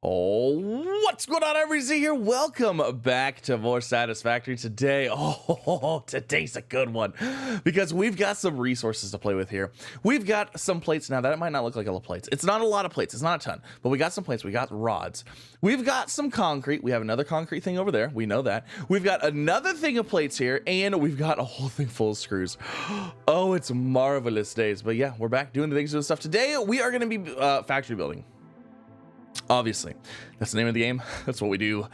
Oh, what's going on, everybody? Here, welcome back to more Satisfactory. Today, today's a good one because we've got some resources to play with here. We've got some plates. Now that might not look like a lot of plates. It's not a lot of plates. It's not a ton, but we got some plates. We got rods. We've got some concrete. We have another concrete thing over there. We know that. We've got another thing of plates here, and we've got a whole thing full of screws. Oh, it's marvelous days. But yeah, we're back doing the things and stuff. Today, we are going to be factory building. Obviously, that's the name of the game. That's what we do,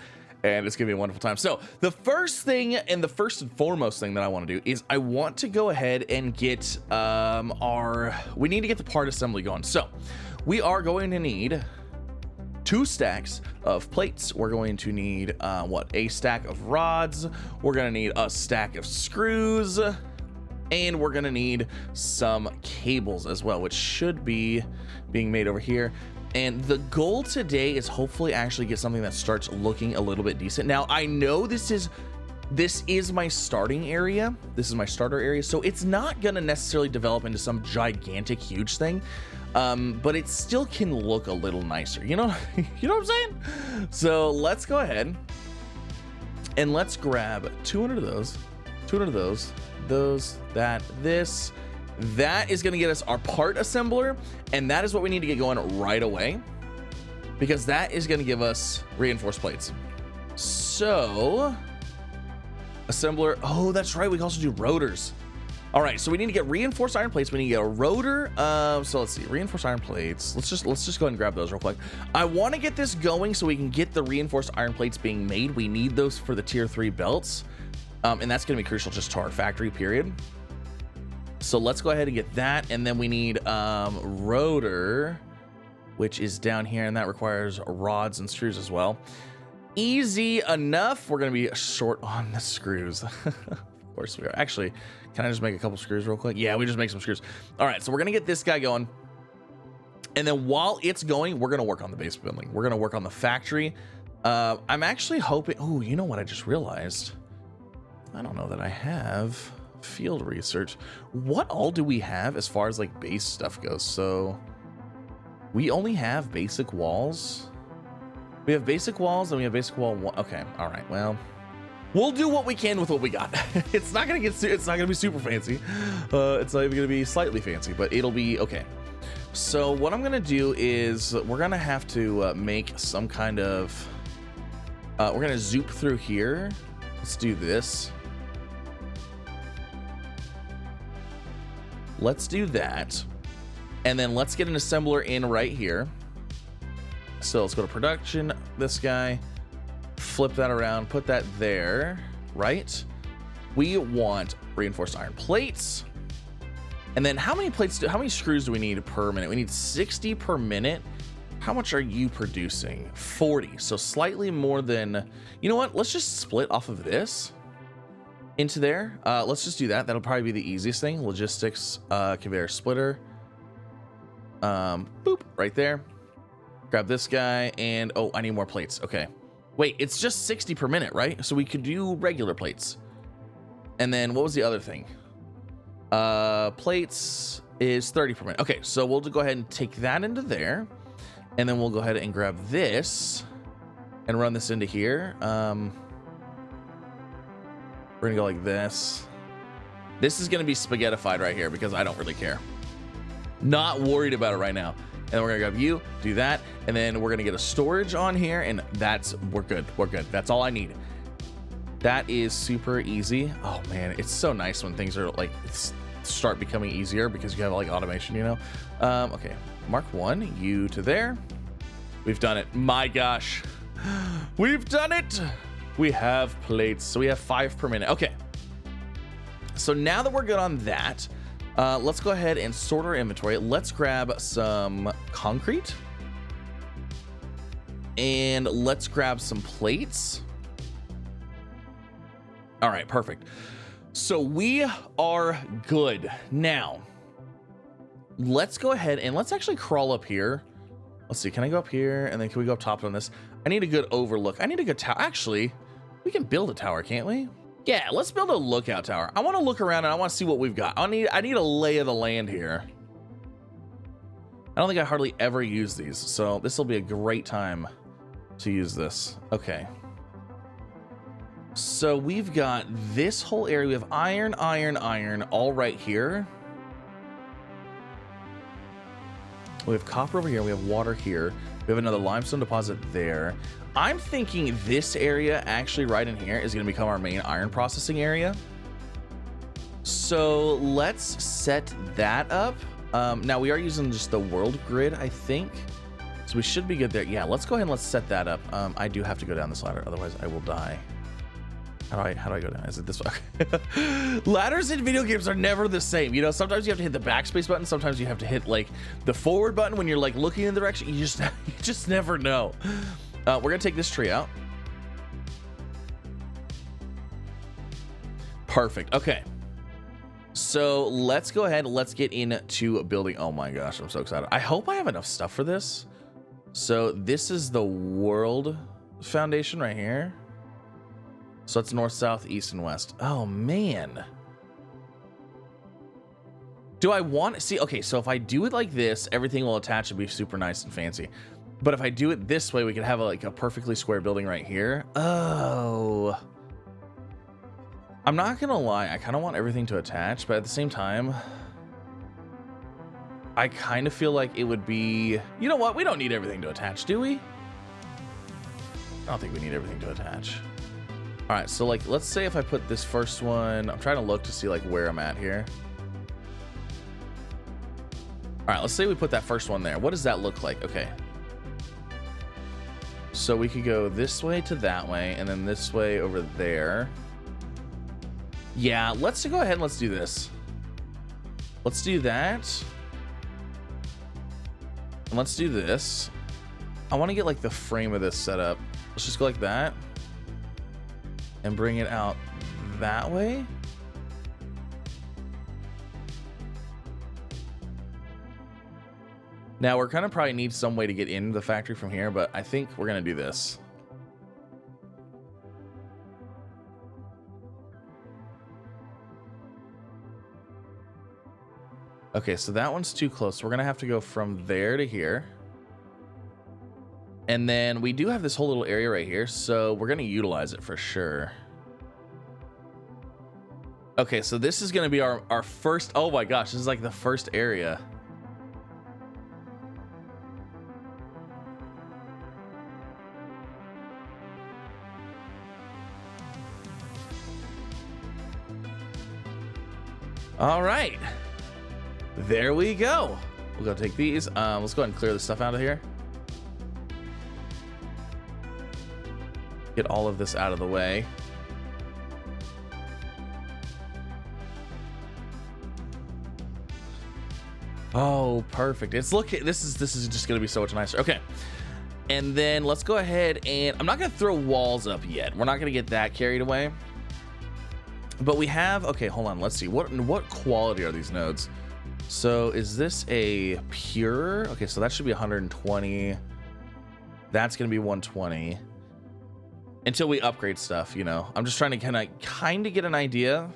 and it's gonna be a wonderful time. So the first thing, and the first and foremost thing that I want to do is I want to go ahead and get we need to get the part assembly going. So we are going to need 2 stacks of plates. We're going to need a stack of rods. We're gonna need a stack of screws, and we're gonna need some cables as well, which should be being made over here. And the goal today is hopefully actually get something that starts looking a little bit decent. Now, I know this is my starting area. This is my starter area. So it's not going to necessarily develop into some gigantic, huge thing. But it still can look a little nicer. You know, you know what I'm saying? So let's go ahead and let's grab 200 of those, 200 of those, this. That is going to get us our part assembler, and that is what we need to get going right away, because that is going to give us reinforced plates. So assembler, oh, that's right, we can also do rotors. All right, so we need to get reinforced iron plates. We need to get a rotor. So let's see, reinforced iron plates. Let's just go ahead and grab those real quick. I want to get this going so we can get the reinforced iron plates being made. We need those for the tier 3 belts, and that's going to be crucial just to our factory, period. So let's go ahead and get that, and then we need rotor, which is down here, and that requires rods and screws as well. Easy enough. We're gonna be short on the screws. Of course we are. Actually, can I just make a couple screws real quick? Yeah, we just make some screws. All right, so we're gonna get this guy going, and then while it's going, we're gonna work on the base building. We're gonna work on the factory. I'm actually hoping. Oh, you know what I just realized? I don't know that I have field research. What all do we have as far as like base stuff goes? So we only have basic walls. We have basic walls, and we have basic wall one. Okay, all right, well, we'll do what we can with what we got. It's not gonna be super fancy. It's not even gonna be slightly fancy, but it'll be okay. So what I'm gonna do is we're gonna have to make some kind of we're gonna zoop through here. Let's do this. Let's do that, and then let's get an assembler in right here. So let's go to production, this guy, flip that around, put that there, right? We want reinforced iron plates. And then how many screws do we need per minute? We need 60 per minute. How much are you producing? 40, so slightly more than, you know what? Let's just split off of this into there. Let's just do that. That'll probably be the easiest thing. Logistics, conveyor splitter. Boop, right there. Grab this guy, and oh, I need more plates. Okay. Wait, it's just 60 per minute, right? So we could do regular plates. And then what was the other thing? Plates is 30 per minute. Okay, so we'll go ahead and take that into there. And then we'll go ahead and grab this and run this into here. We're gonna go like this. This is gonna be spaghettified right here because I don't really care. Not worried about it right now. And we're gonna grab you, do that, and then we're gonna get a storage on here, and we're good. We're good. That's all I need. That is super easy. Oh man, it's so nice when things are like start becoming easier because you have like automation, you know. Okay, mark 1, you to there. We've done it. My gosh, we've done it. We have plates, so we have 5 per minute. Okay, so now that we're good on that, let's go ahead and sort our inventory. Let's grab some concrete, and let's grab some plates. All right, perfect. So we are good. Now, let's go ahead and let's actually crawl up here. Let's see, can I go up here, and then can we go up top on this? I need a good overlook. I need a good tower. Actually, we can build a tower, can't we? Yeah, let's build a lookout tower. I want to look around and I want to see what we've got. I need a lay of the land here. I don't think I hardly ever use these, so this will be a great time to use this. Okay. So we've got this whole area. We have iron, iron, iron all right here. We have copper over here. We have water here. We have another limestone deposit there. I'm thinking this area actually right in here is going to become our main iron processing area. So let's set that up. Now we are using just the world grid, I think. So we should be good there. Yeah, let's go ahead and let's set that up. I do have to go down this ladder, otherwise I will die. How do I go down? Is it this way? Ladders in video games are never the same. You know, sometimes you have to hit the backspace button. Sometimes you have to hit like the forward button when you're like looking in the direction. You just never know. We're gonna take this tree out. Perfect. Okay. So let's go ahead and let's get into building. Oh my gosh, I'm so excited. I hope I have enough stuff for this. So this is the world foundation right here. So it's north, south, east, and west. Oh man. Do I want, see, okay, so if I do it like this, everything will attach and be super nice and fancy. But if I do it this way, we could have like a perfectly square building right here. Oh. I'm not gonna lie, I kind of want everything to attach, but at the same time, I kind of feel like it would be, you know what? We don't need everything to attach, do we? I don't think we need everything to attach. All right, so like, let's say if I put this first one, I'm trying to look to see like where I'm at here. All right, let's say we put that first one there. What does that look like? Okay. So we could go this way to that way, and then this way over there. Yeah, let's go ahead and let's do this. Let's do that. And let's do this. I want to get like the frame of this set up. Let's just go like that. And bring it out that way. Now we're gonna probably need some way to get into the factory from here, but I think we're gonna do this. Okay, so that one's too close. We're gonna have to go from there to here. And then we do have this whole little area right here, so we're gonna utilize it for sure. Okay, so this is gonna be our first, oh my gosh, this is like the first area. All right, there we go. We'll go take these. Let's go ahead and clear this stuff out of here. Get all of this out of the way. Oh, perfect. It's looking, this is just gonna be so much nicer. Okay. And then let's go ahead and I'm not gonna throw walls up yet. We're not gonna get that carried away. But we have, okay, hold on. Let's see. What quality are these nodes? So is this a pure? Okay, so that should be 120. That's gonna be 120. Until we upgrade stuff, you know. I'm just trying to kind of get an idea.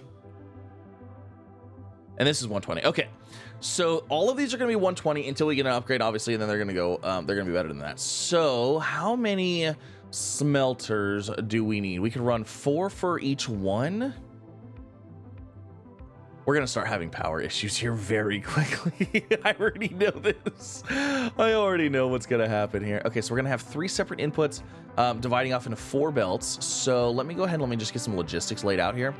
And this is 120. Okay. So all of these are going to be 120 until we get an upgrade, obviously, and then they're going to go, they're going to be better than that. So how many smelters do we need? We can run 4 for each one. We're going to start having power issues here very quickly. I already know this. I already know what's going to happen here. Okay, so we're going to have 3 separate inputs, dividing off into 4 belts. So let me go ahead and let me just get some logistics laid out here,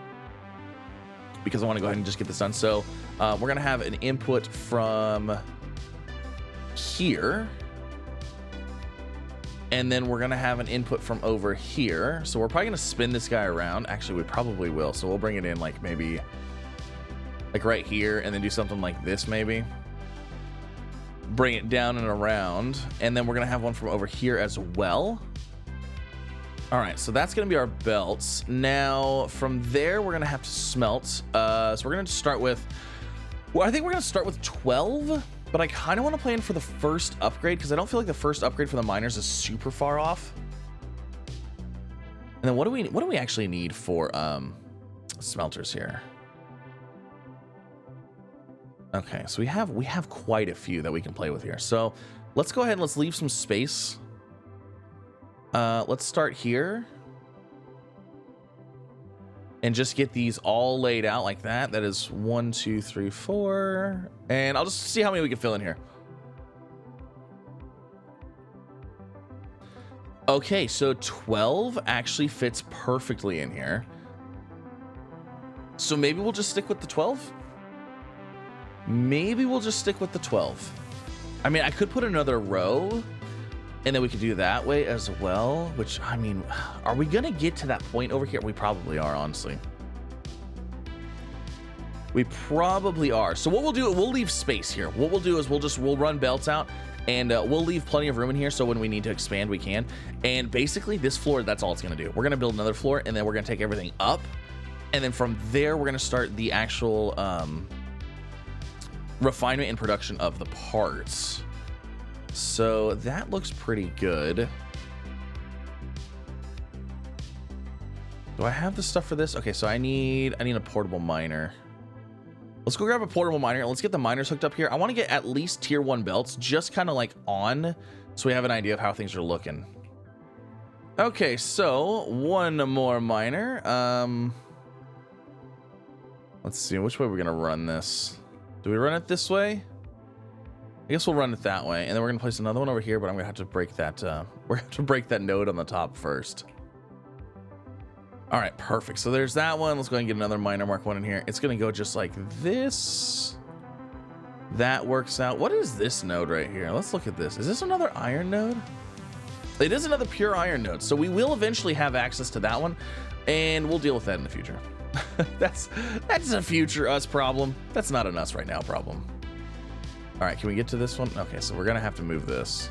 because I want to go ahead and just get this done. So we're going to have an input from here. And then we're going to have an input from over here. So we're probably going to spin this guy around. Actually, we probably will. So we'll bring it in like maybe like right here, and then do something like this maybe. Bring it down and around. And then we're going to have one from over here as well. All right, so that's going to be our belts. Now, from there, we're going to have to smelt. So we're going to start with, well, I think we're going to start with 12, but I kind of want to plan for the first upgrade because I don't feel like the first upgrade for the miners is super far off. And then what do we actually need for smelters here? Okay, so we have quite a few that we can play with here. So let's go ahead and let's leave some space Let's start here. And just get these all laid out like that. That is 1, 2, 3, 4. And I'll just see how many we can fill in here. Okay, so 12 actually fits perfectly in here. So maybe we'll just stick with the 12. Maybe we'll just stick with the 12. I mean, I could put another row. And then we could do that way as well, which, I mean, are we going to get to that point over here? We probably are, honestly. We probably are. So what we'll do, we'll leave space here. What we'll do is we'll run belts out, and we'll leave plenty of room in here so when we need to expand, we can. And basically, this floor, that's all it's going to do. We're going to build another floor, and then we're going to take everything up. And then from there, we're going to start the actual refinement and production of the parts. So that looks pretty good. Do I have the stuff for this? Okay, so I need a portable miner. Let's go grab a portable miner and let's get the miners hooked up here. I want to get at least tier 1 belts, just kind of like on, so we have an idea of how things are looking. Okay, so one more miner. Let's see, which way we're gonna run this. Do we run it this way? I guess we'll run it that way, and then we're gonna place another one over here, but I'm gonna have to break that. We're gonna have to break that node on the top first. All right, perfect. So there's that one. Let's go ahead and get another miner mark 1 in here. It's gonna go just like this. That works out. What is this node right here? Let's look at this. Is this another iron node? It is another pure iron node. So we will eventually have access to that one, and we'll deal with that in the future. That's a future us problem. That's not an us right now problem. All right, can we get to this one? Okay, so we're gonna have to move this.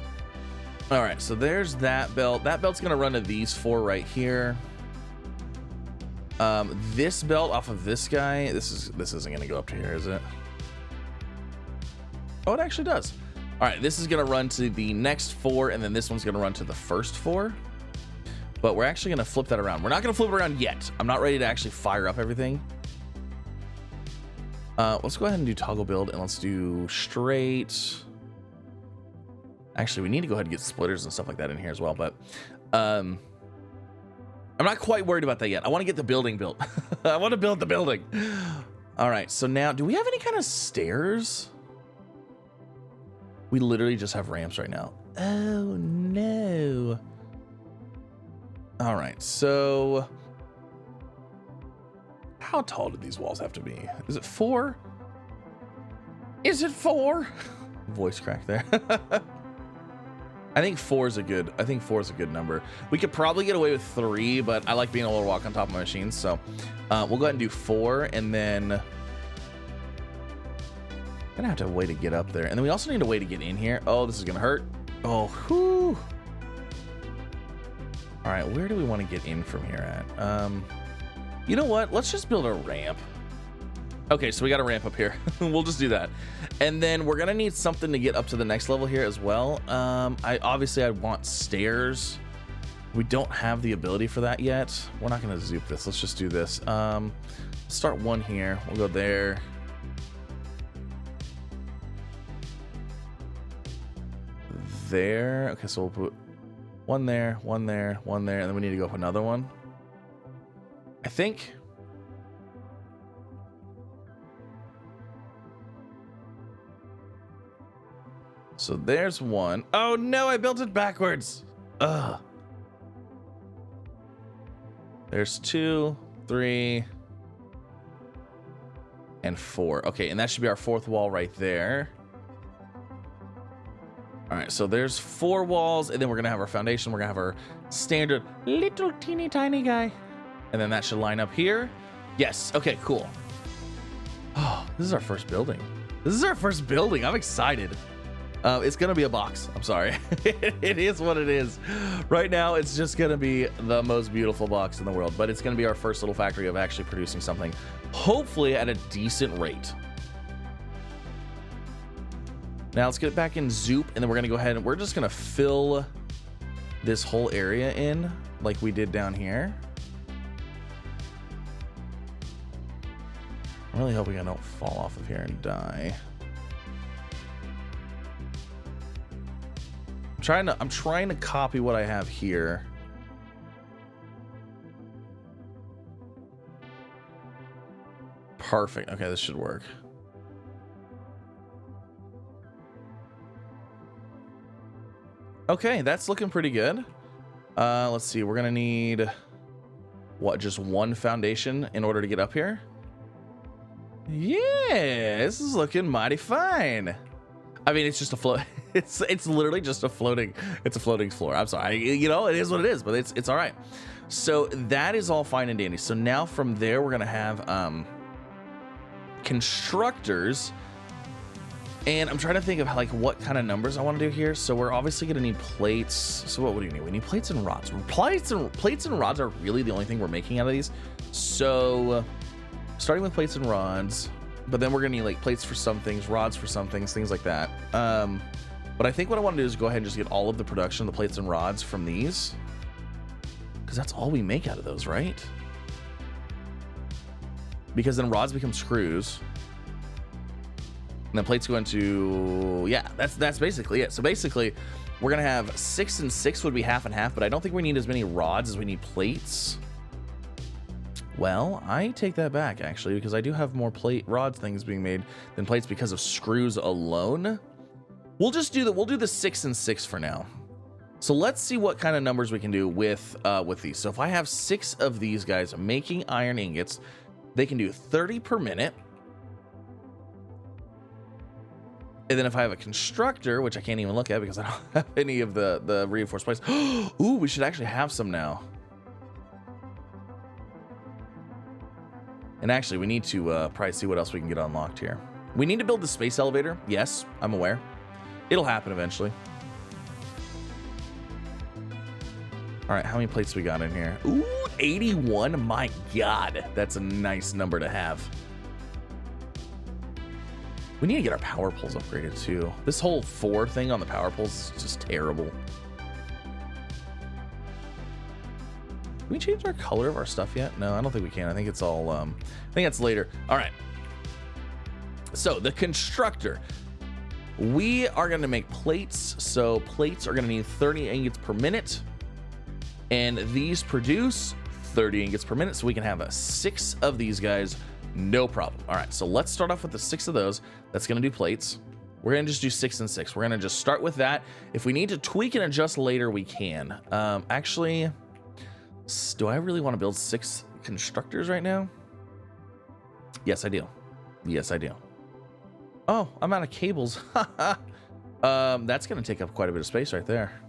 All right, so there's that belt. That belt's gonna run to these 4 right here. This belt off of this guy, this isn't gonna go up to here, is it? Oh, it actually does. All right, this is gonna run to the next 4, and then this one's gonna run to the first 4. But we're actually gonna flip that around. We're not gonna flip it around yet. I'm not ready to actually fire up everything. Let's go ahead and do toggle build, and let's do straight. Actually, we need to go ahead and get splitters and stuff like that in here as well, but I'm not quite worried about that yet. I want to get the building built. I want to build the building. All right, so now, do we have any kind of stairs? We literally just have ramps right now. Oh, no. All right, so how tall do these walls have to be? Is it 4? Is it 4? Voice crack there. I think 4 is a good number. We could probably get away with 3, but I like being able to walk on top of my machines. So we'll go ahead and do 4, and then I'm gonna have to have a way to get up there. And then we also need a way to get in here. Oh, this is gonna hurt. Oh, whew. All right, where do we want to get in from here at? You know what? Let's just build a ramp. Okay, so we got a ramp up here. We'll just do that. And then we're gonna need something to get up to the next level here as well. I want stairs. We don't have the ability for that yet. We're not gonna zoop this. Let's just do this. Start 1 here. We'll go there. There. Okay, so we'll put 1 there, 1 there, 1 there, and then we need to go up another one. I think. So there's 1. Oh no, I built it backwards. Ugh. There's 2, 3, and 4. Okay, and that should be our 4th wall right there. All right, so there's 4 walls, and then we're gonna have our foundation. We're gonna have our standard little teeny tiny guy. And then that should line up here. Yes, okay, cool. Oh, this is our first building. This is our first building. I'm excited. It's gonna be a box. I'm sorry. It is what it is. Right now, it's just gonna be the most beautiful box in the world, but it's gonna be our first little factory of actually producing something, hopefully at a decent rate. Now let's get back in Zoop, and then we're gonna go ahead and we're just gonna fill this whole area in like we did down here. I'm really hoping I don't fall off of here and die. I'm trying to copy what I have here. Perfect. Okay, this should work. Okay, that's looking pretty good. Let's see. We're gonna need what? Just one foundation in order to get up here. Yeah, this is looking mighty fine. I mean, it's just a float. It's literally just a floating. It's a floating floor. I'm sorry. You know, it is what it is, but it's all right. So that is all fine and dandy. So now from there, we're gonna have constructors. And I'm trying to think of like what kind of numbers I want to do here. So we're obviously going to need plates. So what do you need? We need plates and rods. Plates and rods are really the only thing we're making out of these. So starting with plates and rods, but then we're going to need like plates for some things, rods for some things like that. But I think what I want to do is go ahead and just get all of the production of the plates and rods from these, because that's all we make out of those, right? Because then rods become screws. And then plates go into, yeah, that's basically it. So basically, we're going to have 6 and 6 would be half and half, but I don't think we need as many rods as we need plates. Well, I take that back, actually, because I do have more rods things being made than plates because of screws alone. We'll just do we'll do the 6 and 6 for now. So let's see what kind of numbers we can do with these. So if I have 6 of these guys making iron ingots, they can do 30 per minute. And then if I have a constructor, which I can't even look at because I don't have any of the reinforced plates. Ooh, we should actually have some now. And actually, we need to probably see what else we can get unlocked here. We need to build the space elevator. Yes, I'm aware. It'll happen eventually. All right, how many plates we got in here? Ooh, 81. My God, that's a nice number to have. We need to get our power poles upgraded too. This whole 4 thing on the power poles is just terrible. Can we change our color of our stuff yet? No, I don't think we can. I think it's all, I think that's later. All right. So the constructor, we are going to make plates. So plates are going to need 30 ingots per minute. And these produce 30 ingots per minute. So we can have 6 of these guys. No problem. All right, so let's start off with the 6 of those. That's going to do plates. We're going to just do 6 and 6. We're going to just start with that. If we need to tweak and adjust later, we can. Actually, do I really want to build 6 constructors right now? Yes, I do. Yes, I do. Oh, I'm out of cables. That's going to take up quite a bit of space right there.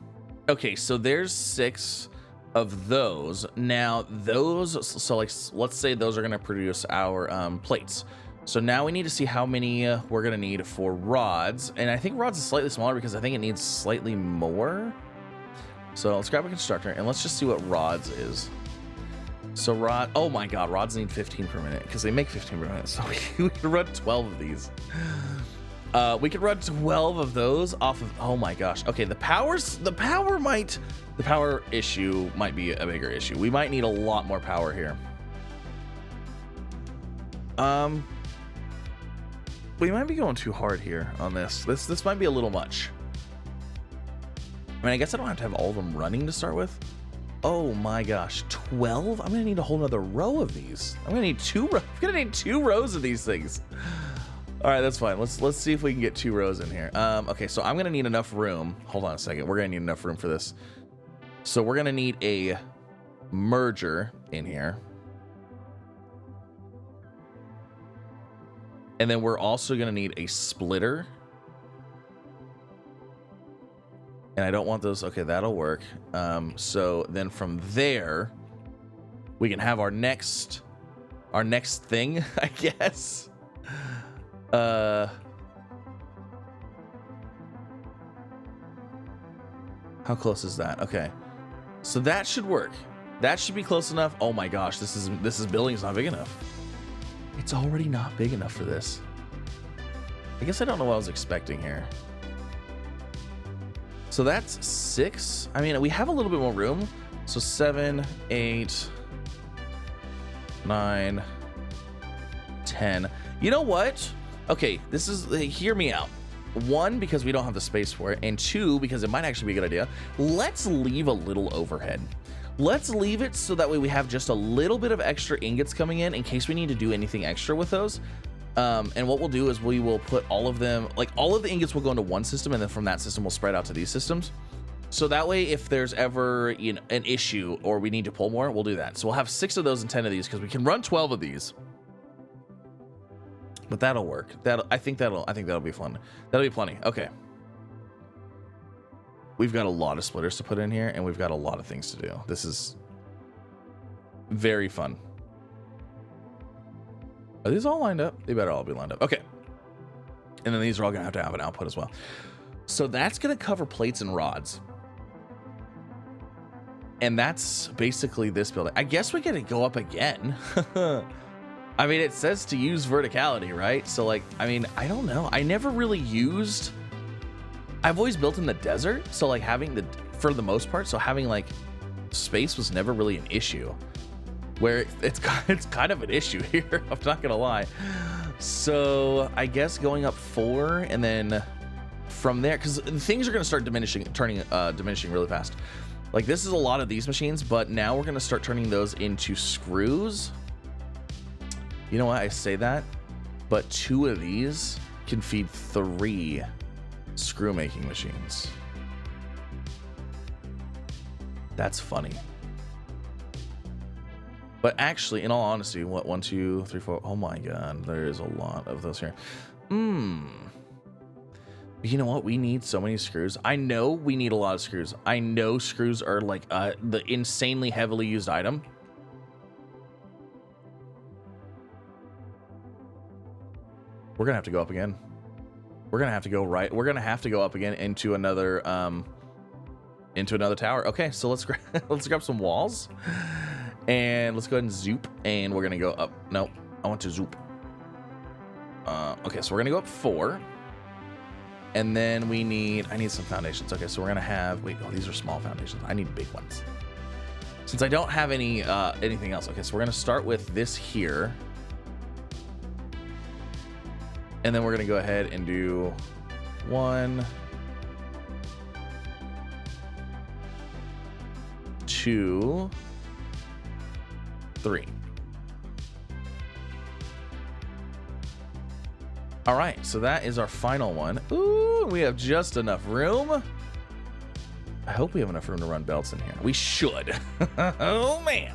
Okay, so there's 6 of those. Now those, so like let's say those are going to produce our plates. So now we need to see how many we're going to need for rods, and I think rods is slightly smaller because I think it needs slightly more. So let's grab a constructor and let's just see what rods is. So oh my God, rods need 15 per minute because they make 15 per minute. So we can run 12 of these. We could run 12 of those off of, oh my gosh. Okay, the power issue might be a bigger issue. We might need a lot more power here. We might be going too hard here on this. This might be a little much. I mean, I guess I don't have to have all of them running to start with. Oh my gosh, 12? I'm gonna need a whole nother row of these. I'm gonna need 2 rows of these things. All right, that's fine. Let's see if we can get 2 rows in here. Okay, so I'm gonna need enough room. Hold on a second. We're gonna need enough room for this. So we're gonna need a merger in here. And then we're also gonna need a splitter. And I don't want those. Okay, that'll work. So then from there, we can have our next thing, I guess. How close is that? Okay, so that should work. That should be close enough. Oh my gosh, this building's not big enough. It's already not big enough for this. I guess I don't know what I was expecting here. So that's 6. I mean, we have a little bit more room. So 7, 8, 9, 10. You know what? Okay, hear me out. one, because we don't have the space for it, and two, because it might actually be a good idea. Let's leave a little overhead. Let's leave it so that way we have just a little bit of extra ingots coming in case we need to do anything extra with those. And what we'll do is we will put all of them, like all of the ingots will go into one system, and then from that system we'll spread out to these systems. So that way, if there's ever, you know, an issue or we need to pull more, we'll do that. So we'll have 6 of those and 10 of these because we can run 12 of these. But that'll work. I think that'll be fun. That'll be plenty. Okay. We've got a lot of splitters to put in here, and we've got a lot of things to do. This is very fun. Are these all lined up? They better all be lined up. Okay. And then these are all gonna have to have an output as well. So that's gonna cover plates and rods. And that's basically this building. I guess we gotta go up again. I mean, it says to use verticality, right? So like, I mean, I don't know. I never really used, I've always built in the desert. So like having for the most part, so having like space was never really an issue. Where it's kind of an issue here, I'm not gonna lie. So I guess going up 4 and then from there, because things are gonna start diminishing really fast. Like this is a lot of these machines, but now we're gonna start turning those into screws. You know what, I say that, but 2 of these can feed 3 screw making machines. That's funny. But actually, in all honesty, what, 1, 2, 3, 4, oh my God, there is a lot of those here. You know what? We need so many screws. I know we need a lot of screws. I know screws are like the insanely heavily used item. We're gonna have to go up again. We're gonna have to go right. We're gonna have to go up again into another tower. Okay, so let's grab some walls and let's go ahead and zoop, and we're gonna go up. Nope, I want to zoop. Okay, so we're gonna go up 4. And then I need some foundations. Okay, so we're gonna have, wait, oh, these are small foundations. I need big ones. Since I don't have anything else. Okay, so we're gonna start with this here. And then we're gonna go ahead and do 1, 2, 3. All right, so that is our final one. Ooh, we have just enough room. I hope we have enough room to run belts in here. We should. Oh man.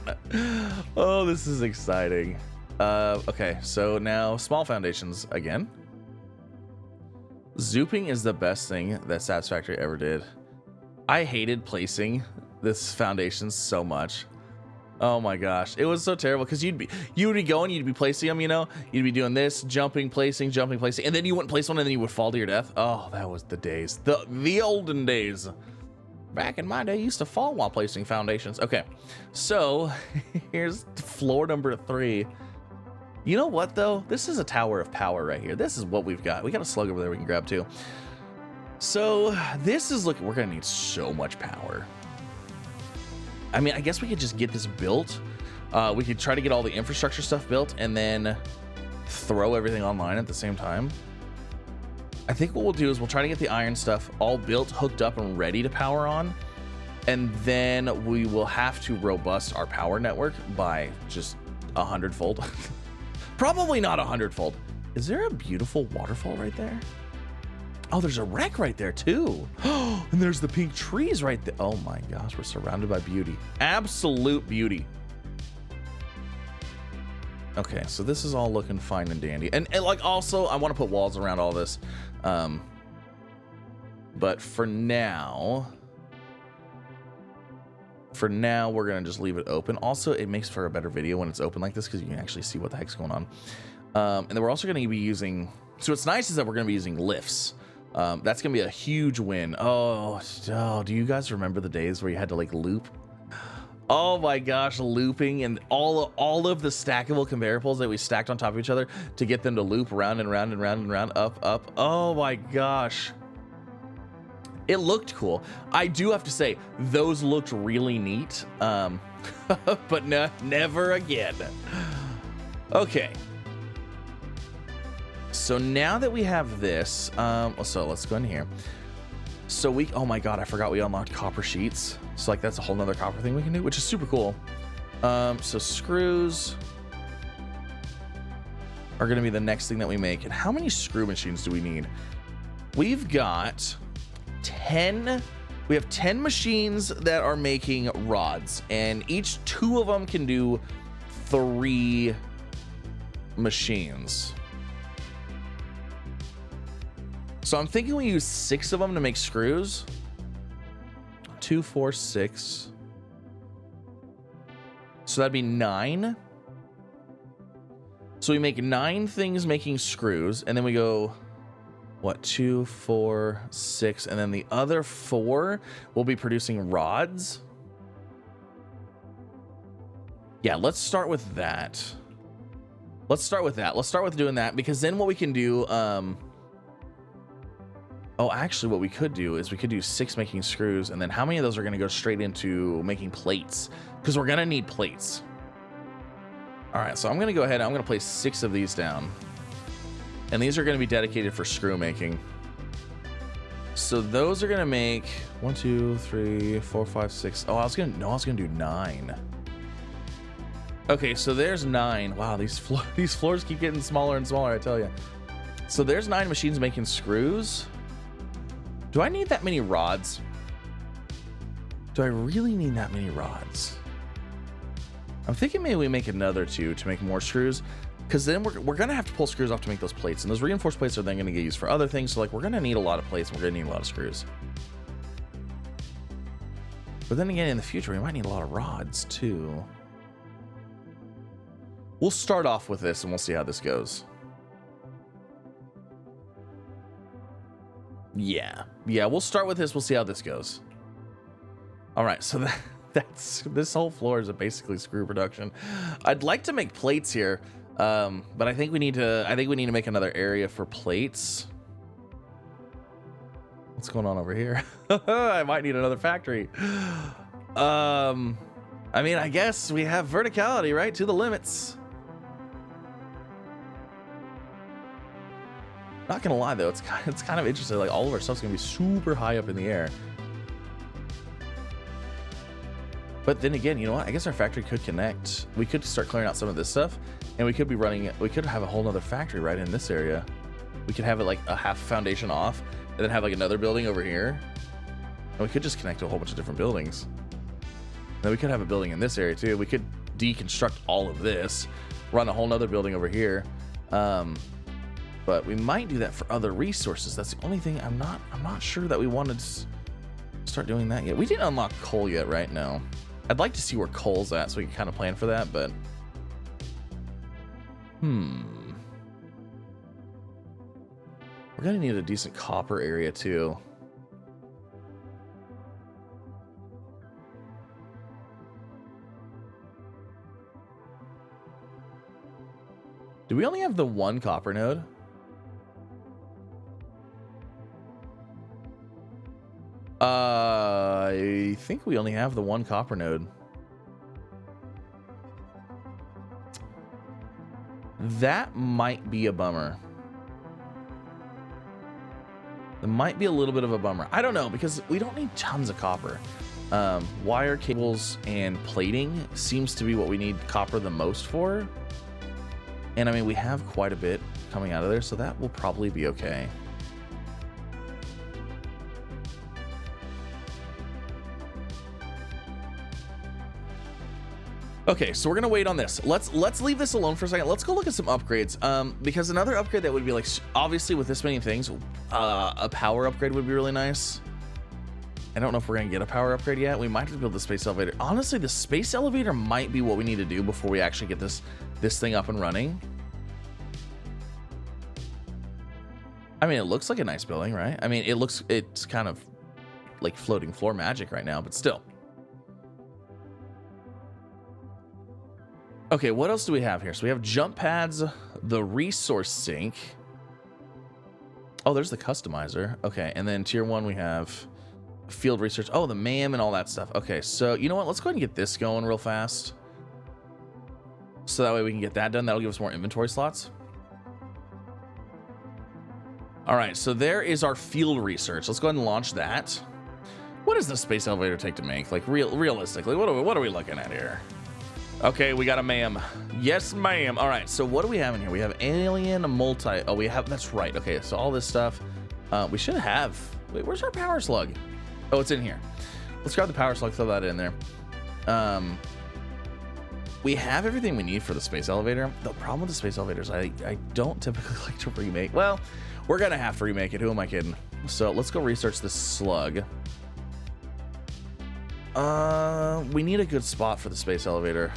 Oh, this is exciting. Okay, so now small foundations again. Zooping is the best thing that Satisfactory ever did. I hated placing this foundation so much. Oh my gosh, it was so terrible because you would be going, you'd be placing them, you know, you'd be doing this, jumping, placing, and then you wouldn't place one, and then you would fall to your death. Oh, that was the days, the olden days. Back in my day, I used to fall while placing foundations. Okay, so here's floor number 3. You know what though? This is a tower of power right here. This is what we've got. We got a slug over there we can grab too. So this is, look, we're gonna need so much power. I mean, I guess we could just get this built. We could try to get all the infrastructure stuff built and then throw everything online at the same time. I think what we'll do is we'll try to get the iron stuff all built, hooked up, and ready to power on. And then we will have to robust our power network by just 100-fold. Probably not 100-fold. Is there a beautiful waterfall right there? Oh, there's a wreck right there too. And there's the pink trees right there. Oh my gosh, we're surrounded by beauty. Absolute beauty. Okay, so this is all looking fine and dandy. And like also, I want to put walls around all this. But for now, we're gonna just leave it open. Also, it makes for a better video when it's open like this because you can actually see what the heck's going on. And then we're also gonna be using, so what's nice is that we're gonna be using lifts. That's gonna be a huge win. Oh, do you guys remember the days where you had to like loop? Oh my gosh, looping, and all of the stackable conveyor poles that we stacked on top of each other to get them to loop round and round and round and round, up. Oh my gosh. It looked cool. I do have to say, those looked really neat. But no, never again. Okay. so now that we have this, so let's go in here. So we, oh my god, I forgot we unlocked copper sheets. So like that's a whole nother copper thing we can do, which is super cool. So screws are going to be the next thing that we make. And how many screw machines do we need? We've got 10. We have 10 machines that are making rods, and each 2 of them can do 3 machines. So I'm thinking we use 6 of them to make screws. 2, 4, 6. So that'd be 9. So we make 9 things making screws, and then we go, what, 2, 4, 6, and then the other 4 will be producing rods. Yeah, let's start with that. Let's start with doing that, because then what we can do, oh, actually what we could do is we could do 6 making screws, and then how many of those are going to go straight into making plates? Because we're going to need plates. All right, so I'm going to go ahead and I'm going to place 6 of these down. And these are going to be dedicated for screw making. So those are going to make 1, 2, 3, 4, 5, 6. Oh, I was going to do 9. Okay, so there's 9. Wow, these floors keep getting smaller and smaller, I tell you. So there's 9 machines making screws. Do I need that many rods? Do I really need that many rods? I'm thinking maybe we make another 2 to make more screws, because then we're going to have to pull screws off to make those plates, and those reinforced plates are then going to get used for other things. So like we're going to need a lot of plates, and we're going to need a lot of screws. But then again, in the future, we might need a lot of rods too. We'll start off with this and we'll see how this goes. Yeah, we'll start with this. We'll see how this goes. All right, so that's this whole floor is basically screw production. I'd like to make plates here, but I think we need to make another area for plates. What's going on over here? I might need another factory. I mean, I guess we have verticality, right, to the limits. Not gonna lie though, it's kind of interesting. Like all of our stuff's gonna be super high up in the air. But then again, you know what? I guess our factory could connect. We could start clearing out some of this stuff, and we could be running. We could have a whole nother factory right in this area. We could have it like a half foundation off, and then have like another building over here. And we could just connect to a whole bunch of different buildings. And then we could have a building in this area too. We could deconstruct all of this, run a whole nother building over here. But we might do that for other resources. That's the only thing I'm not sure that we wanted to start doing that yet. We didn't unlock coal yet, right? No. I'd like to see where coal's at so we can kind of plan for that, but we're gonna need a decent copper area too. Do we only have the 1 copper node? I think we only have the 1 copper node. That might be a bummer. It might be a little bit of a bummer. I don't know, because we don't need tons of copper. Wire, cables, and plating seems to be what we need copper the most for. And I mean, we have quite a bit coming out of there, so that will probably be okay. Okay, so we're gonna wait on this. Let's leave this alone for a second. Let's go look at some upgrades. Because another upgrade that would be like, obviously with this many things, a power upgrade would be really nice. I don't know if we're gonna get a power upgrade yet. We might have to build the space elevator. Honestly, the space elevator might be what we need to do before we actually get this thing up and running. I mean, it looks like a nice building, right? I mean, it's kind of like floating floor magic right now, but still. Okay, what else do we have here? So we have jump pads, the resource sink. Oh, there's the customizer. Okay, and then tier 1 we have field research. Oh, the MAM and all that stuff. Okay, so you know what? Let's go ahead and get this going real fast. So that way we can get that done. That'll give us more inventory slots. All right, so there is our field research. Let's go ahead and launch that. What does the space elevator take to make? Like realistically, what are we looking at here? Okay, we got a ma'am. Yes, ma'am. All right, so what do we have in here? We have alien multi. Oh, we have, that's right. Okay, so all this stuff we should have. Wait, where's our power slug? Oh, it's in here. Let's grab the power slug, throw that in there. We have everything we need for the space elevator. The problem with the space elevator is I don't typically like to remake. Well, we're gonna have to remake it. Who am I kidding? So let's go research this slug. We need a good spot for the space elevator.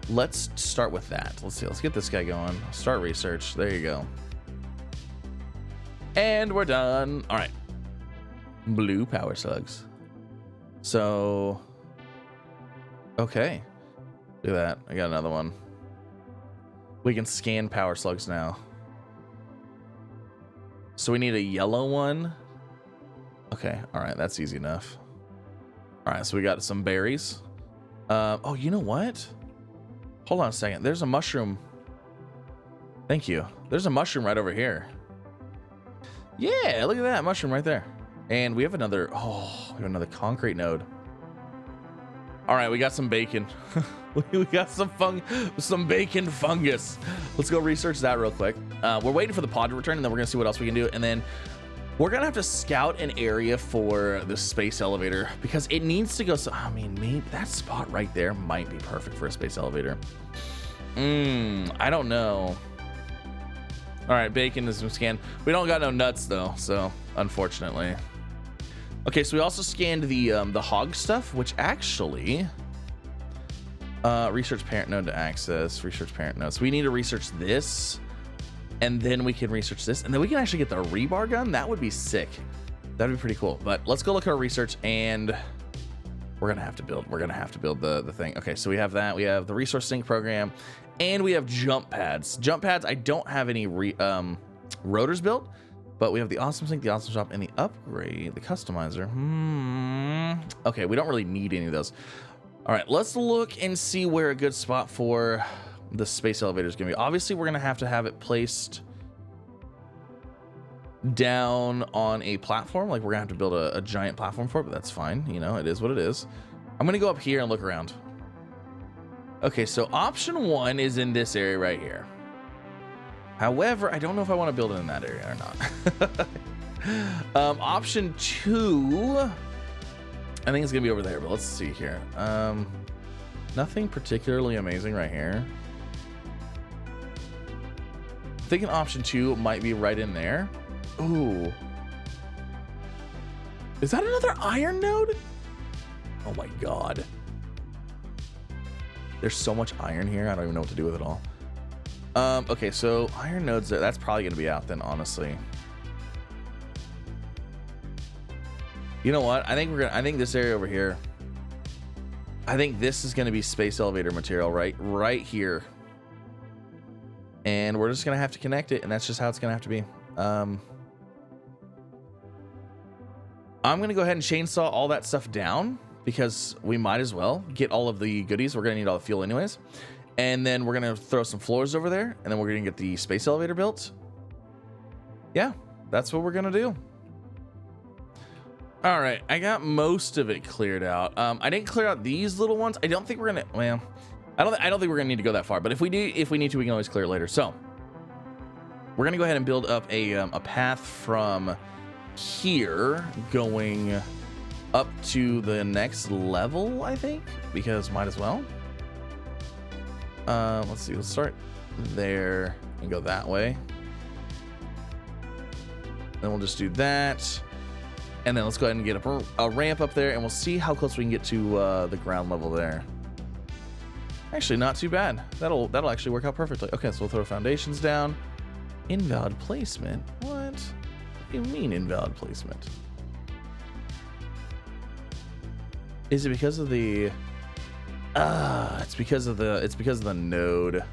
Let's start with that. Let's see. Let's get this guy going. Start research. There you go. And we're done. All right. Blue power slugs. So, okay. Look at that. I got another one. We can scan power slugs now. So we need a yellow one. Okay. All right. That's easy enough. All right. So we got some berries. Oh, you know what? Hold on a second. There's a mushroom. Thank you. There's a mushroom right over here. Yeah. Look at that mushroom right there. And we have another. Oh, we have another concrete node. All right. We got some bacon. We got some bacon fungus. Let's go research that real quick. We're waiting for the pod to return, and then we're gonna see what else we can do, and then we're gonna have to scout an area for the space elevator because it needs to go. So I mean, maybe that spot right there might be perfect for a space elevator. I don't know. All right, bacon is scanned. We don't got no nuts though, so unfortunately. Okay, so we also scanned the hog stuff, which actually. Research parent node to access. Research parent node. So we need to research this, and then we can research this, and then we can actually get the rebar gun. That would be sick. That'd be pretty cool. But let's go look at our research, and we're gonna have to build. We're gonna have to build the thing. Okay, so we have that. We have the resource sync program, and we have jump pads. Jump pads. I don't have any rotors built, but we have the awesome sync, the awesome shop, and the upgrade, the customizer. Okay, we don't really need any of those. All right, let's look and see where a good spot for the space elevator is going to be. Obviously, we're going to have it placed down on a platform. Like, we're going to have to build a giant platform for it, but that's fine. You know, it is what it is. I'm going to go up here and look around. Okay, so option 1 is in this area right here. However, I don't know if I want to build it in that area or not. Option 2... I think it's gonna be over there, but let's see here. Nothing particularly amazing right here. I'm thinking option 2 might be right in there. Ooh. Is that another iron node? Oh my god. There's so much iron here, I don't even know what to do with it all. Okay, so iron nodes there, that's probably gonna be out then, honestly. You know what? I think this area over here. I think this is going to be space elevator material right here. And we're just going to have to connect it, and that's just how it's going to have to be. I'm going to go ahead and chainsaw all that stuff down because we might as well get all of the goodies. We're going to need all the fuel anyways. And then we're going to throw some floors over there, and then we're going to get the space elevator built. Yeah, that's what we're going to do. All right, I got most of it cleared out. I didn't clear out these little ones. I don't think we're gonna. Well, I don't think we're gonna need to go that far. But if we need to, we can always clear it later. So we're gonna go ahead and build up a path from here going up to the next level. I think because might as well. Let's see. Let's start there and go that way. Then we'll just do that. And then let's go ahead and get a ramp up there, and we'll see how close we can get to the ground level there. Actually, not too bad. That'll actually work out perfectly. Okay, so we'll throw foundations down. Invalid placement? What do you mean invalid placement? Is it because of the? It's because of the node.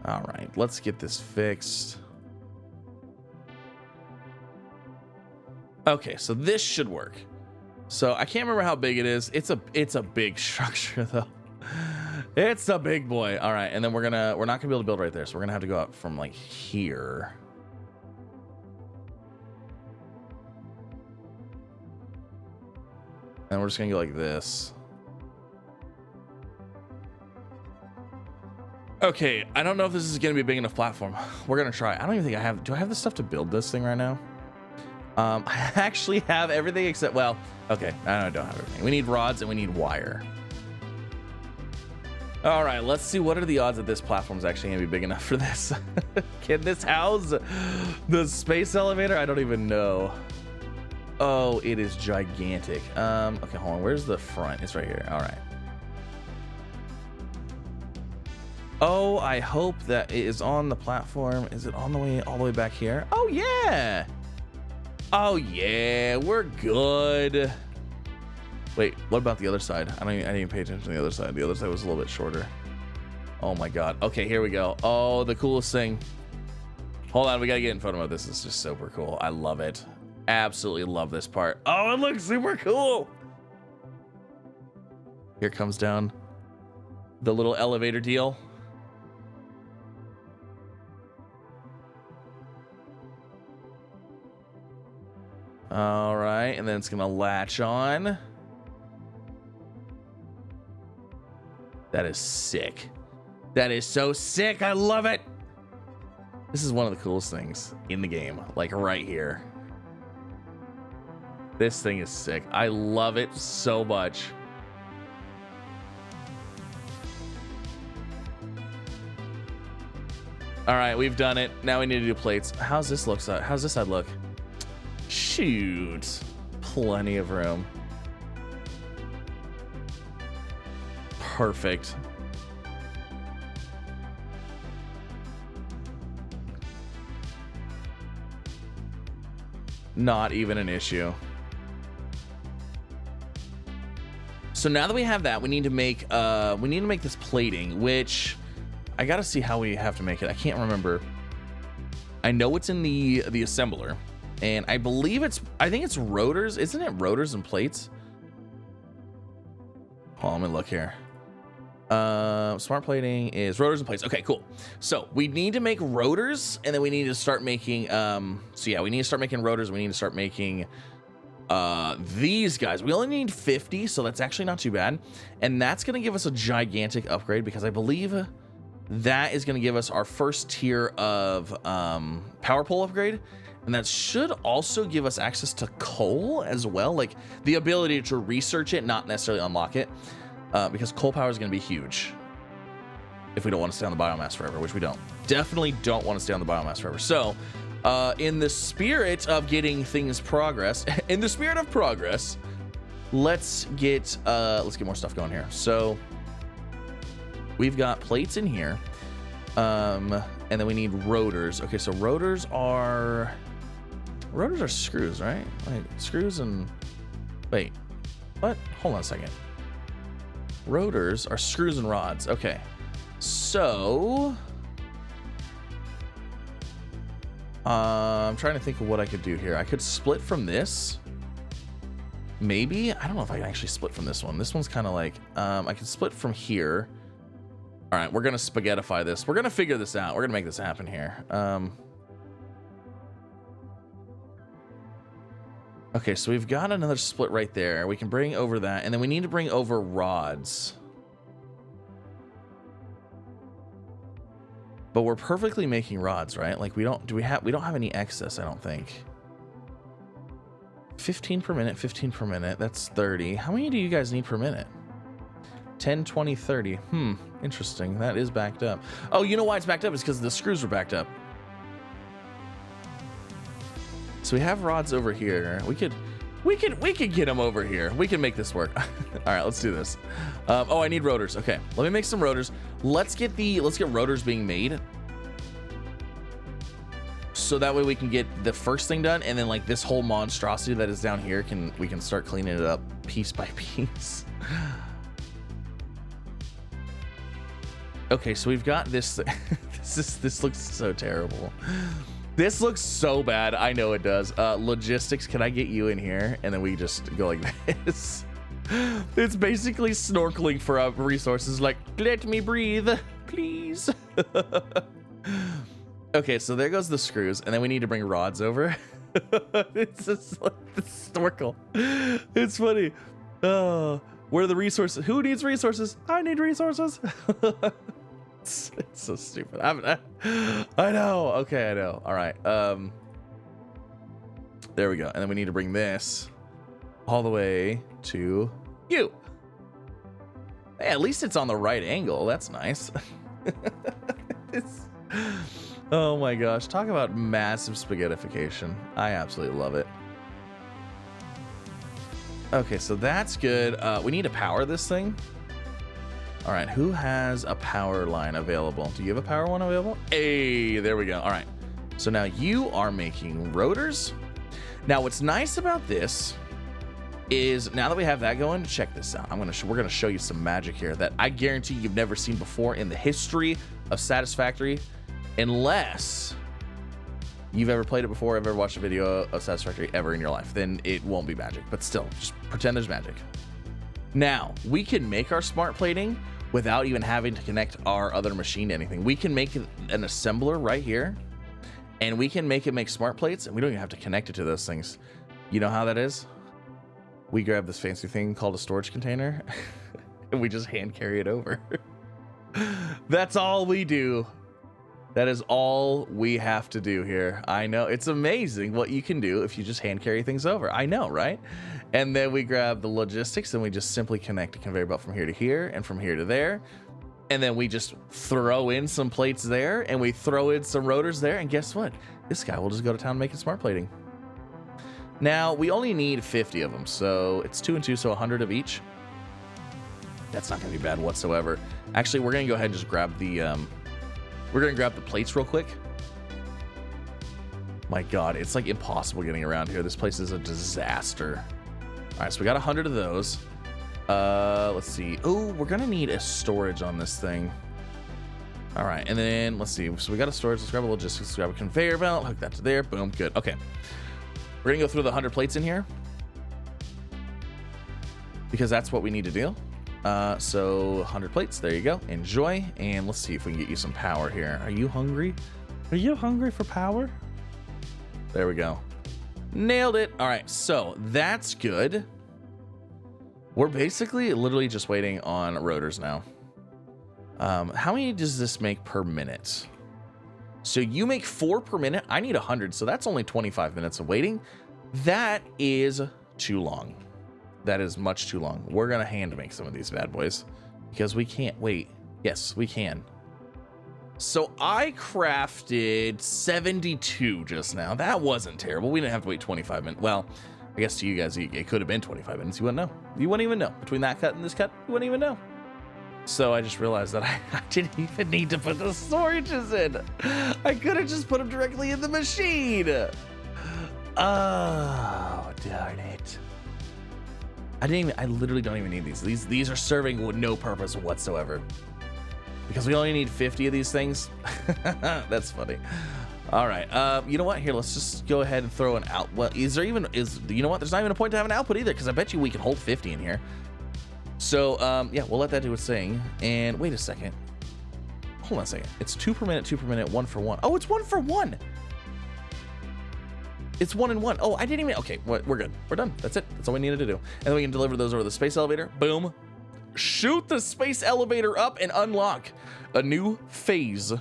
All right, let's get this fixed. Okay, so this should work. So I can't remember how big it is. It's a big structure though. It's a big boy. All right, and then we're not gonna be able to build right there, so we're gonna have to go up from like here. And we're just gonna go like this. Okay, I don't know if this is gonna be a big enough platform. We're gonna try. I don't even think I have. Do I have the stuff to build this thing right now? I actually have everything except, well, okay, I don't have everything. We need rods and we need wire. All right, let's see what are the odds that this platform is actually gonna be big enough for this. Can this house the space elevator? I don't even know. Oh, it is gigantic. Okay, hold on. Where's the front? It's right here. All right. Oh, I hope that it is on the platform. Is it on the way all the way back here? Oh yeah. Oh yeah, we're good. Wait, what about the other side? I didn't even pay attention to the other side. The other side was a little bit shorter. Oh my god. Okay, here we go. Oh, the coolest thing. Hold on, we gotta get in photo mode. This is just super cool. I love it. Absolutely love this part. Oh, it looks super cool. Here comes down the little elevator deal. All right, and then it's gonna latch on. That is sick. That is so sick. I love it. This is one of the coolest things in the game, like right here. This thing is sick. I love it so much. All right, we've done it. Now we need to do plates. How's this look? How's this side look? Shoot, plenty of room. Perfect. Not even an issue. So now that we have that, we need to make this plating, which I gotta see how we have to make it. I can't remember. I know it's in the assembler, and I believe I think it's rotors. Isn't it rotors and plates? Hold on, let me look here. Smart plating is rotors and plates. Okay, cool. So we need to make rotors, and then we need to start making so yeah, we need to start making rotors. We need to start making these guys. We only need 50, so that's actually not too bad, and that's gonna give us a gigantic upgrade, because I believe that is gonna give us our first tier of power pole upgrade, and that should also give us access to coal as well, like the ability to research it, not necessarily unlock it. Because coal power is going to be huge if we don't want to stay on the biomass forever, which we don't. Definitely don't want to stay on the biomass forever. So, in the spirit of getting things progress, let's get more stuff going here. So, we've got plates in here, and then we need rotors. Okay, so rotors are screws, right? Like screws and wait, what? Hold on a second. Rotors are screws and rods. Okay, so I'm trying to think of what I could do here. I could split from this, maybe. I don't know if I can actually split from this one. This one's kind of like I can split from here. All right, we're gonna spaghettify this. We're gonna figure this out. We're gonna make this happen here. Okay, so we've got another split right there. We can bring over that, and then we need to bring over rods. But we're perfectly making rods, right? Like we don't have any excess, I don't think. 15 per minute, 15 per minute. That's 30. How many do you guys need per minute? 10, 20, 30. Interesting. That is backed up. Oh, you know why it's backed up? It's because the screws were backed up. So we have rods over here. We could get them over here. We can make this work. All right, let's do this. Oh, I need rotors. Okay, let me make some rotors. Let's get rotors being made, so that way we can get the first thing done, and then like this whole monstrosity that is down here we can start cleaning it up piece by piece. Okay, so we've got this. This looks so terrible. This looks so bad. I know it does. Logistics, can I get you in here? And then we just go like this. It's basically snorkeling for resources, like, let me breathe, please. Okay, so there goes the screws, and then we need to bring rods over. It's just like the snorkel. It's funny. Where are the resources? Who needs resources? I need resources. It's so stupid. I know. Okay, I know. All right. There we go. And then we need to bring this all the way to you. Hey, at least it's on the right angle. That's nice. Oh my gosh. Talk about massive spaghettification. I absolutely love it. Okay, so that's good. We need to power this thing. All right, who has a power line available? Do you have a power one available? Hey, there we go. All right, so now you are making rotors. Now, what's nice about this is now that we have that going, check this out. We're gonna show you some magic here that I guarantee you've never seen before in the history of Satisfactory, unless you've ever played it before, ever watched a video of Satisfactory ever in your life. Then it won't be magic, but still, just pretend there's magic. Now, we can make our smart plating without even having to connect our other machine to anything. We can make an assembler right here, and we can make it make smart plates, and we don't even have to connect it to those things. You know how that is? We grab this fancy thing called a storage container, and we just hand carry it over. That's all we do. That is all we have to do here. I know, it's amazing what you can do if you just hand carry things over. I know, right? And then we grab the logistics and we just simply connect a conveyor belt from here to here and from here to there. And then we just throw in some plates there and we throw in some rotors there. And guess what? This guy will just go to town making smart plating. Now, we only need 50 of them. So it's 2 and 2, so 100 of each. That's not gonna be bad whatsoever. Actually, we're gonna go ahead and just grab the, we're gonna grab the plates real quick. My God, it's like impossible getting around here. This place is a disaster. All right, so we got 100 of those. Let's see. Oh, we're gonna need a storage on this thing. All right, and then let's see. So we got a storage. Let's grab a logistics. Let's grab a conveyor belt. Hook that to there. Boom. Good. Okay. We're gonna go through the 100 plates in here because that's what we need to do. So 100 plates. There you go. Enjoy. And let's see if we can get you some power here. Are you hungry? Are you hungry for power? There we go. Nailed it. All right, so that's good. We're basically literally just waiting on rotors now. How many does this make per minute? So you make 4 per minute. I need 100, so that's only 25 minutes of waiting. That is too long. That is much too long. We're gonna hand make some of these bad boys because we can't wait. Yes, we can. So I crafted 72 just now. That wasn't terrible. We didn't have to wait 25 minutes. Well, I guess to you guys, it could have been 25 minutes. You wouldn't know. You wouldn't even know. Between that cut and this cut, you wouldn't even know. So I just realized that I didn't even need to put the storages in. I could have just put them directly in the machine. Oh, darn it. I literally don't even need these. These are serving with no purpose whatsoever. Because we only need 50 of these things. That's funny. All right. You know what? Here, let's just go ahead and throw an out. Well, you know what? There's not even a point to have an output either, because I bet you we can hold 50 in here. So, yeah, we'll let that do its thing. And wait a second. Hold on a second. It's 2 per minute, 2 per minute, 1 for 1. Oh, it's 1 for 1. It's 1 and 1. Oh, I didn't even. Okay, we're good. We're done. That's it. That's all we needed to do. And then we can deliver those over the space elevator. Boom. Shoot the space elevator up and unlock a new phase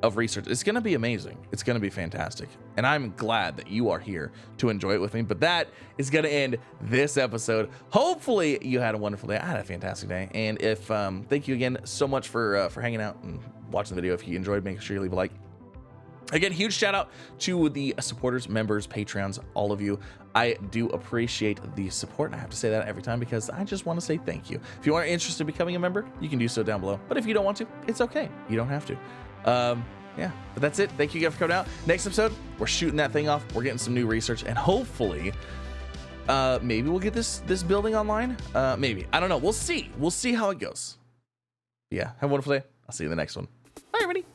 of research. It's going to be amazing. It's going to be fantastic. And I'm glad that you are here to enjoy it with me. But that is going to end this episode. Hopefully you had a wonderful day. I had a fantastic day. And if thank you again so much for hanging out and watching the video. If you enjoyed, make sure you leave a like. Again, huge shout out to the supporters, members, Patreons, all of you. I do appreciate the support, and I have to say that every time because I just want to say thank you. If you are interested in becoming a member, you can do so down below. But if you don't want to, it's okay. You don't have to. Yeah, but that's it. Thank you guys for coming out. Next episode, we're shooting that thing off. We're getting some new research, and hopefully, maybe we'll get this building online. Maybe. I don't know. We'll see. We'll see how it goes. Yeah, have a wonderful day. I'll see you in the next one. Bye, everybody.